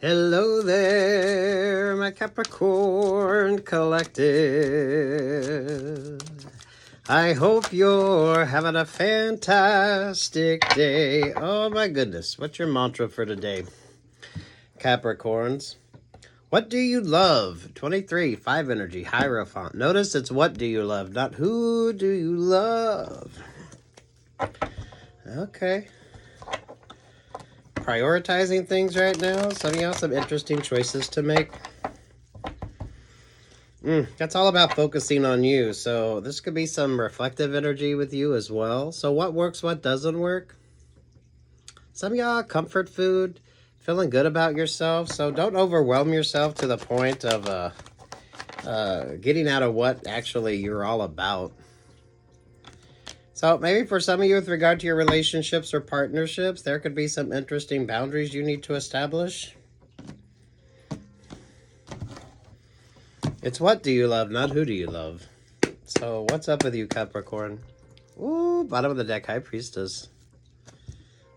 Hello there, my Capricorn collective. I hope you're having a fantastic day. Oh my goodness, what's your mantra for today, Capricorns? What do you love? 23, 5 energy, Hierophant. Notice it's what do you love, not who do you love. Okay. Prioritizing things right now. Some of y'all some interesting choices to make. That's all about focusing on you. So this could be some reflective energy with you as well. So what works, what doesn't work? Some of y'all comfort food, feeling good about yourself. So don't overwhelm yourself to the point of getting out of what actually you're all about. So maybe for some of you with regard to your relationships or partnerships, there could be some interesting boundaries you need to establish. It's what do you love, not who do you love. So what's up with you, Capricorn? Ooh, bottom of the deck, High Priestess.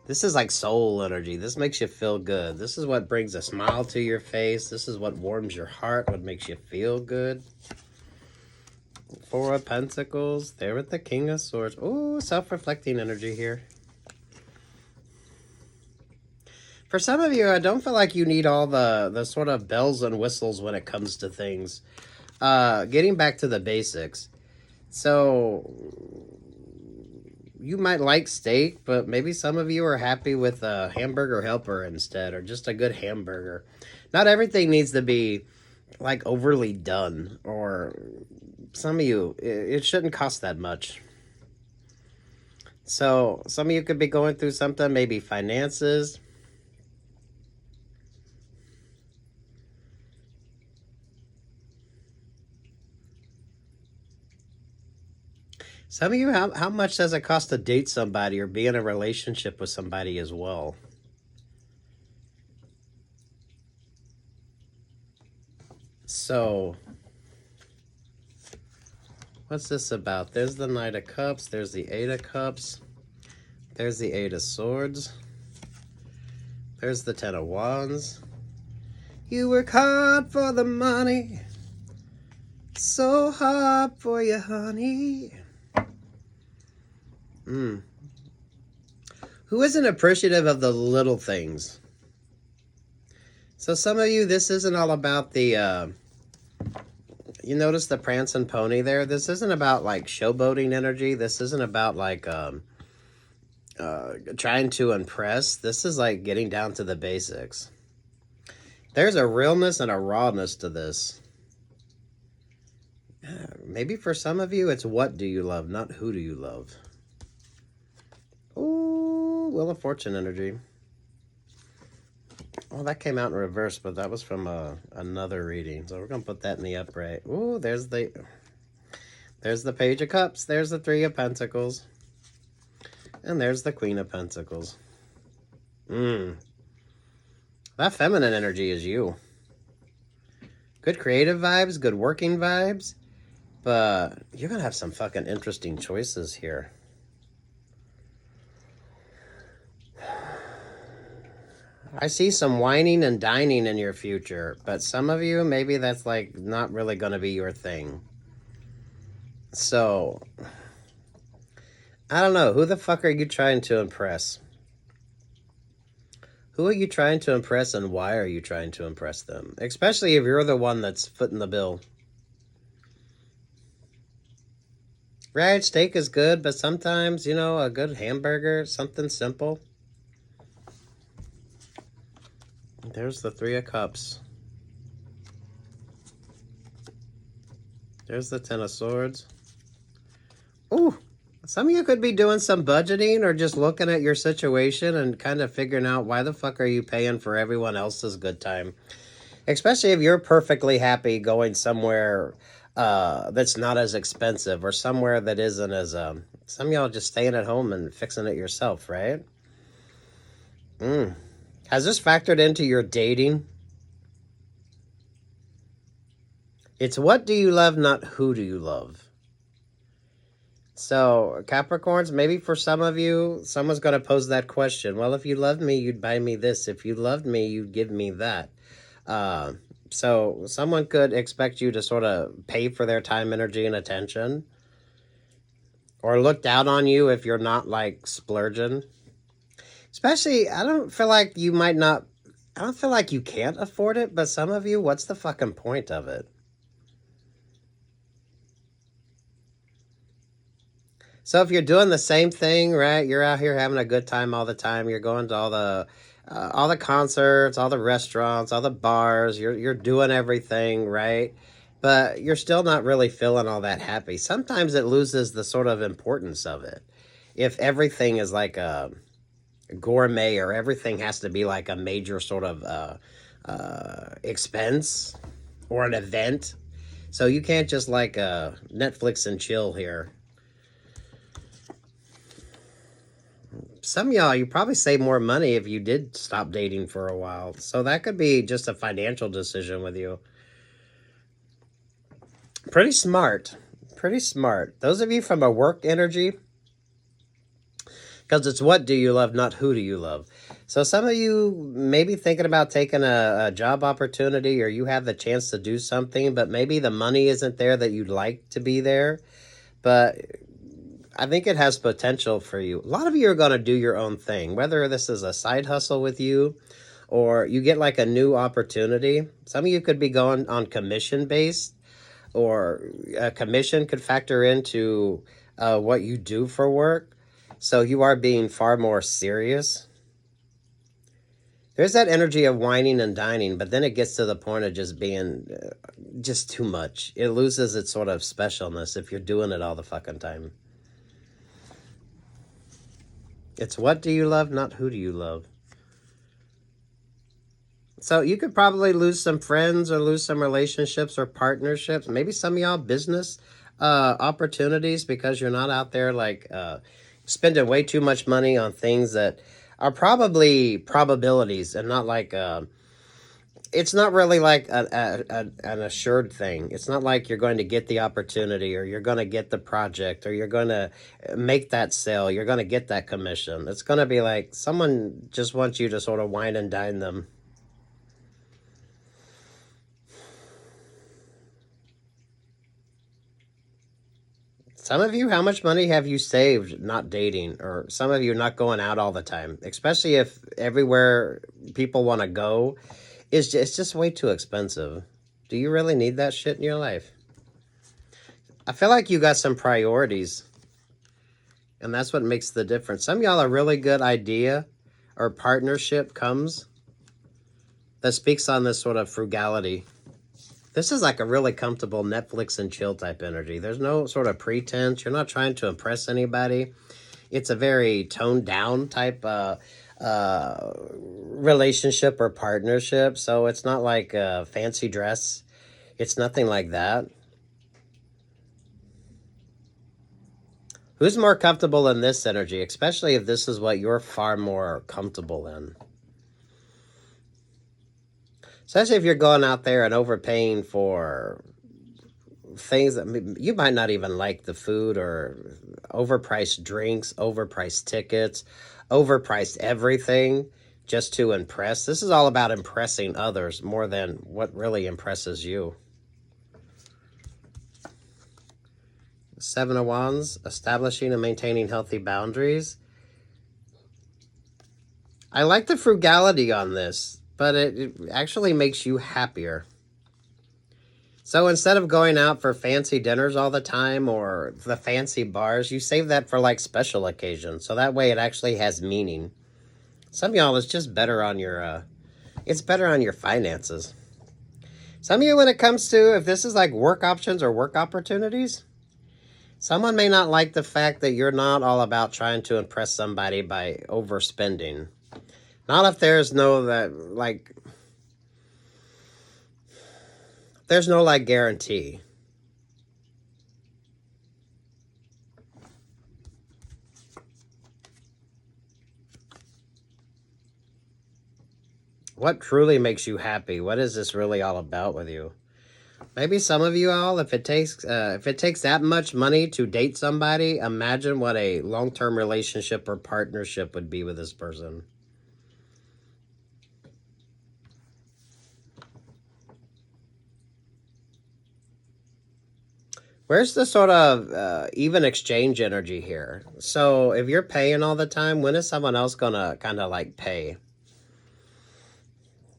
This is like soul energy. This makes you feel good. This is what brings a smile to your face. This is what warms your heart, what makes you feel good. Four of Pentacles, there with the King of Swords. Ooh, self-reflecting energy here. For some of you, I don't feel like you need all the sort of bells and whistles when it comes to things. Getting back to the basics. So, you might like steak, but maybe some of you are happy with a hamburger helper instead, or just a good hamburger. Not everything needs to be, like, overly done, or some of you, it shouldn't cost that much. So, some of you could be going through something, maybe finances. Some of you, how much does it cost to date somebody or be in a relationship with somebody as well? So, what's this about? There's the Knight of Cups. There's the Eight of Cups. There's the Eight of Swords. There's the Ten of Wands. You work hard for the money. So hard for you, honey. Who isn't appreciative of the little things? So some of you, this isn't all about the, you notice the prancing pony there? This isn't about like showboating energy. This isn't about like trying to impress. This is like getting down to the basics. There's a realness and a rawness to this. Maybe for some of you, it's what do you love, not who do you love. Ooh, Wheel of Fortune energy. Well, that came out in reverse, but that was from another reading. So we're going to put that in the upright. Ooh, there's the Page of Cups. There's the Three of Pentacles. And there's the Queen of Pentacles. That feminine energy is you. Good creative vibes, good working vibes. But you're going to have some fucking interesting choices here. I see some whining and dining in your future, but some of you, maybe that's like not really going to be your thing. So, I don't know. Who the fuck are you trying to impress? Who are you trying to impress and why are you trying to impress them? Especially if you're the one that's footing the bill. Right, steak is good, but sometimes, you know, a good hamburger, something simple. There's the Three of Cups. There's the Ten of Swords. Ooh, some of you could be doing some budgeting or just looking at your situation and kind of figuring out why the fuck are you paying for everyone else's good time. Especially if you're perfectly happy going somewhere that's not as expensive or somewhere that isn't as... some of y'all just staying at home and fixing it yourself, right? Has this factored into your dating? It's what do you love, not who do you love. So, Capricorns, maybe for some of you, someone's going to pose that question. Well, if you loved me, you'd buy me this. If you loved me, you'd give me that. So, someone could expect you to sort of pay for their time, energy, and attention. Or look down on you if you're not, like, splurging. Especially, I don't feel like you can't afford it, but some of you, what's the fucking point of it? So if you're doing the same thing, right, you're out here having a good time all the time. You're going to all the concerts, all the restaurants, all the bars. You're doing everything, right? But you're still not really feeling all that happy. Sometimes it loses the sort of importance of it. If everything is like a gourmet or everything has to be like a major sort of expense or an event. So you can't just like Netflix and chill here. Some of y'all, you probably save more money if you did stop dating for a while. So that could be just a financial decision with you. Pretty smart. Pretty smart. Those of you from a work energy, because it's what do you love, not who do you love. So some of you may be thinking about taking a job opportunity, or you have the chance to do something, but maybe the money isn't there that you'd like to be there. But I think it has potential for you. A lot of you are going to do your own thing, whether this is a side hustle with you or you get like a new opportunity. Some of you could be going on commission based, or a commission could factor into what you do for work. So you are being far more serious. There's that energy of whining and dining, but then it gets to the point of just being just too much. It loses its sort of specialness if you're doing it all the fucking time. It's what do you love, not who do you love. So you could probably lose some friends or lose some relationships or partnerships. Maybe some of y'all business opportunities because you're not out there like spending way too much money on things that are probably probabilities and not like it's not really like an assured thing. It's not like you're going to get the opportunity or you're going to get the project or you're going to make that sale. You're going to get that commission. It's going to be like someone just wants you to sort of wine and dine them. Some of you, how much money have you saved not dating? Or some of you not going out all the time, especially if everywhere people want to go it's just way too expensive. Do you really need that shit in your life? I feel like you got some priorities, and that's what makes the difference. Some of y'all, a really good idea or partnership comes that speaks on this sort of frugality. This is like a really comfortable Netflix and chill type energy. There's no sort of pretense. You're not trying to impress anybody. It's a very toned down type relationship or partnership. So it's not like a fancy dress. It's nothing like that. Who's more comfortable in this energy, especially if this is what you're far more comfortable in? Especially if you're going out there and overpaying for things that you might not even like the food, or overpriced drinks, overpriced tickets, overpriced everything just to impress. This is all about impressing others more than what really impresses you. Seven of Wands, establishing and maintaining healthy boundaries. I like the frugality on this, but it actually makes you happier. So instead of going out for fancy dinners all the time or the fancy bars, you save that for like special occasions. So that way it actually has meaning. Some of y'all, it's just better on your, it's better on your finances. Some of you, when it comes to, if this is like work options or work opportunities, someone may not like the fact that you're not all about trying to impress somebody by overspending. Not if there's no there's no like guarantee. What truly makes you happy? What is this really all about with you? Maybe some of you all, if it takes that much money to date somebody, imagine what a long-term relationship or partnership would be with this person. Where's the sort of even exchange energy here? So if you're paying all the time, when is someone else gonna kind of like pay?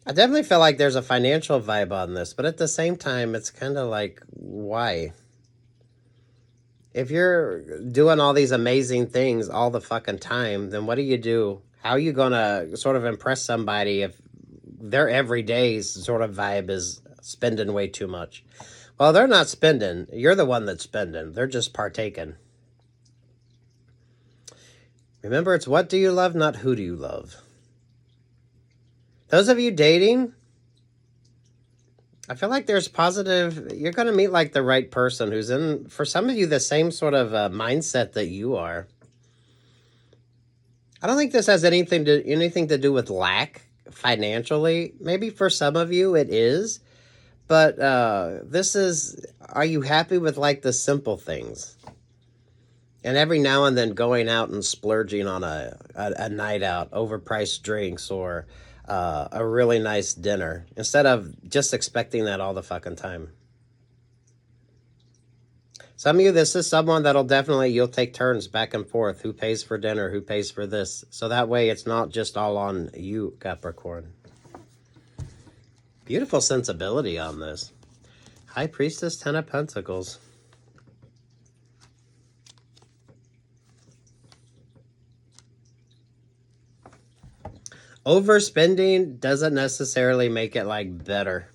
I definitely feel like there's a financial vibe on this, but at the same time, it's kind of like, why? If you're doing all these amazing things all the fucking time, then what do you do? How are you gonna sort of impress somebody if their everyday sort of vibe is spending way too much? Well, they're not spending. You're the one that's spending. They're just partaking. Remember, it's what do you love, not who do you love. Those of you dating, I feel like there's positive, you're going to meet like the right person who's in, for some of you, the same sort of mindset that you are. I don't think this has anything to do with lack financially. Maybe for some of you it is, but this is, are you happy with like the simple things? And every now and then going out and splurging on a night out, overpriced drinks, or a really nice dinner, instead of just expecting that all the fucking time. Some of you, this is someone that'll definitely, you'll take turns back and forth. Who pays for dinner? Who pays for this? So that way it's not just all on you, Capricorn. Beautiful sensibility on this. High Priestess, Ten of Pentacles. Overspending doesn't necessarily make it like better.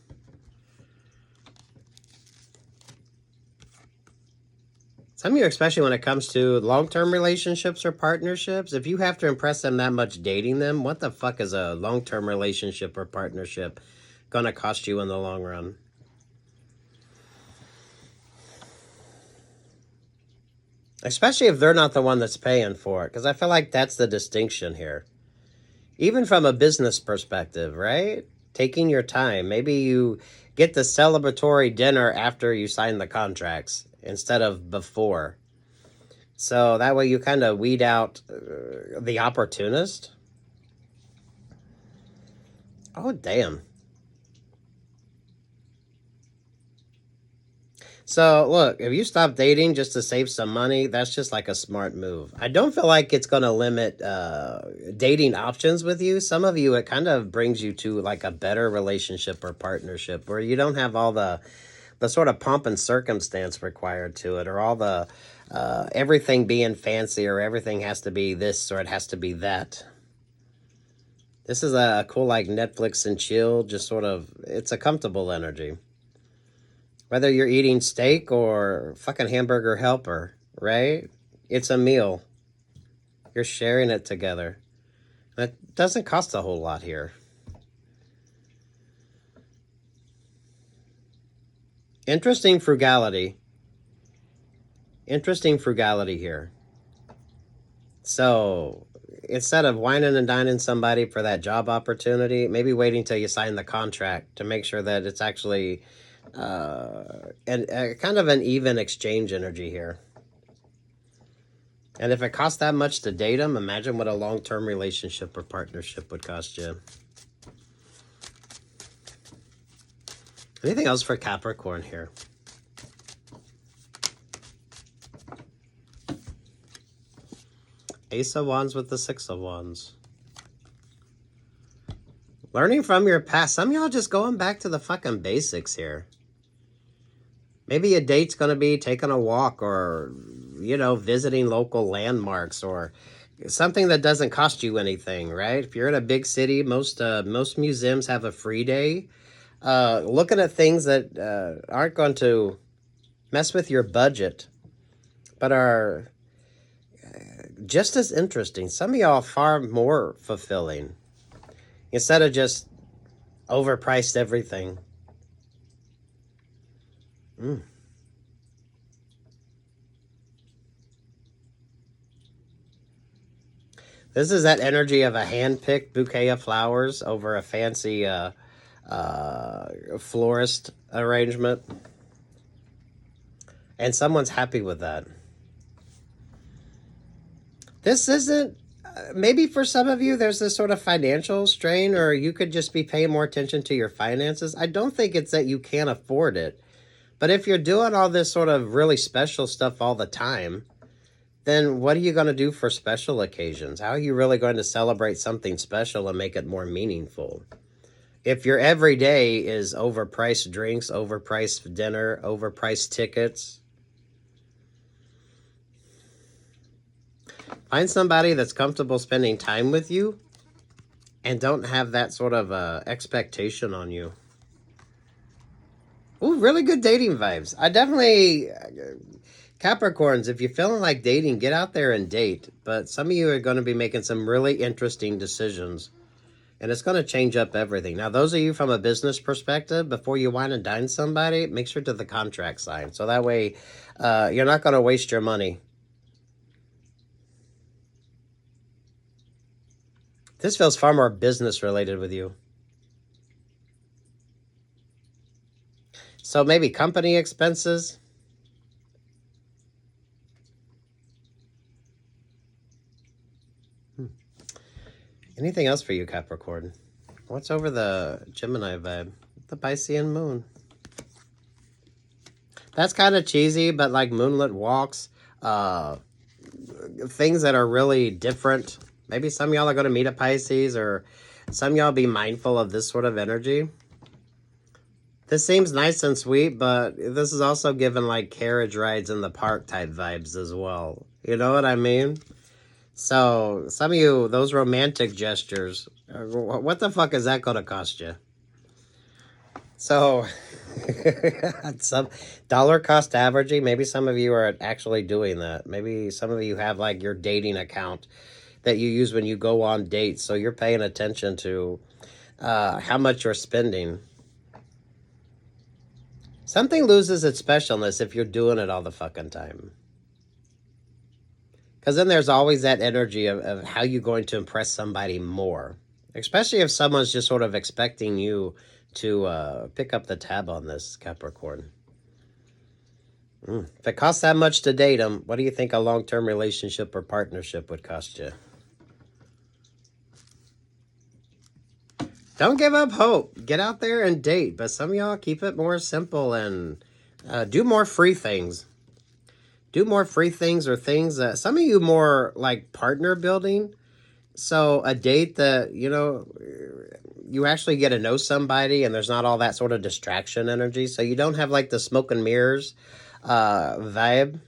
Some of you, especially when it comes to long-term relationships or partnerships, if you have to impress them that much dating them, what the fuck is a long-term relationship or partnership going to cost you in the long run? Especially if they're not the one that's paying for it, because I feel like that's the distinction here. Even from a business perspective, right? Taking your time. Maybe you get the celebratory dinner after you sign the contracts instead of before. So that way you kind of weed out the opportunist. Oh, damn. So, look, if you stop dating just to save some money, that's just like a smart move. I don't feel like it's going to limit dating options with you. Some of you, it kind of brings you to like a better relationship or partnership where you don't have all the sort of pomp and circumstance required to it, or all the everything being fancy, or everything has to be this or it has to be that. This is a cool like Netflix and chill, just sort of, it's a comfortable energy. Whether you're eating steak or fucking hamburger helper, right? It's a meal. You're sharing it together. That doesn't cost a whole lot here. Interesting frugality. Interesting frugality here. So instead of whining and dining somebody for that job opportunity, maybe waiting till you sign the contract to make sure that it's actually kind of an even exchange energy here. And if it costs that much to date them, imagine what a long-term relationship or partnership would cost you. Anything else for Capricorn here? Ace of Wands with the Six of Wands. Learning from your past. Some of y'all just going back to the fucking basics here. Maybe a date's going to be taking a walk, or, you know, visiting local landmarks, or something that doesn't cost you anything, right? If you're in a big city, most museums have a free day. Looking at things that aren't going to mess with your budget, but are just as interesting. Some of y'all far more fulfilling, instead of just overpriced everything. This is that energy of a hand-picked bouquet of flowers over a fancy florist arrangement. And someone's happy with that. This isn't, maybe for some of you, there's this sort of financial strain, or you could just be paying more attention to your finances. I don't think it's that you can't afford it. But if you're doing all this sort of really special stuff all the time, then what are you going to do for special occasions? How are you really going to celebrate something special and make it more meaningful? If your everyday is overpriced drinks, overpriced dinner, overpriced tickets, find somebody that's comfortable spending time with you and don't have that sort of expectation on you. Ooh, really good dating vibes. I definitely, Capricorns, if you're feeling like dating, get out there and date. But some of you are going to be making some really interesting decisions. And it's going to change up everything. Now, those of you from a business perspective, before you wine and dine somebody, make sure to the contract sign. So that way, you're not going to waste your money. This feels far more business related with you. So maybe company expenses. Anything else for you, Capricorn? What's over the Gemini vibe? The Piscean moon. That's kind of cheesy, but like moonlit walks, things that are really different. Maybe some of y'all are going to meet a Pisces, or some of y'all be mindful of this sort of energy. This seems nice and sweet, but this is also given like carriage rides in the park type vibes as well. You know what I mean? So some of you, those romantic gestures, what the fuck is that going to cost you? So some dollar cost averaging, maybe some of you are actually doing that. Maybe some of you have like your dating account that you use when you go on dates. So you're paying attention to how much you're spending. Something loses its specialness if you're doing it all the fucking time. Because then there's always that energy of how you're going to impress somebody more. Especially if someone's just sort of expecting you to pick up the tab on this, Capricorn. If it costs that much to date them, what do you think a long-term relationship or partnership would cost you? Don't give up hope. Get out there and date. But some of y'all keep it more simple and do more free things. Do more free things, or things that some of you more like partner building. So a date that, you know, you actually get to know somebody and there's not all that sort of distraction energy. So you don't have like the smoke and mirrors vibe.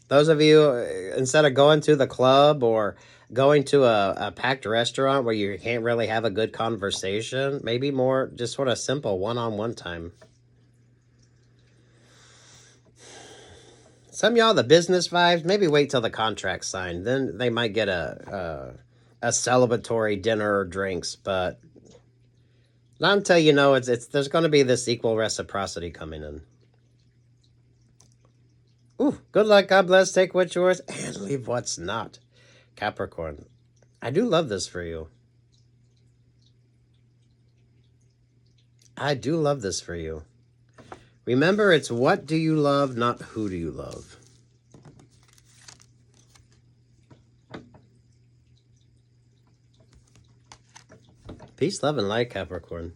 Those of you, instead of going to the club or going to a packed restaurant where you can't really have a good conversation, maybe more just sort of simple one-on-one time. Some of y'all, the business vibes, maybe wait till the contract's signed. Then they might get a celebratory dinner or drinks, but not until you know there's going to be this equal reciprocity coming in. Ooh, good luck, God bless, take what's yours, and leave what's not. Capricorn, I do love this for you. I do love this for you. Remember, it's what do you love, not who do you love. Peace, love, and light, Capricorn.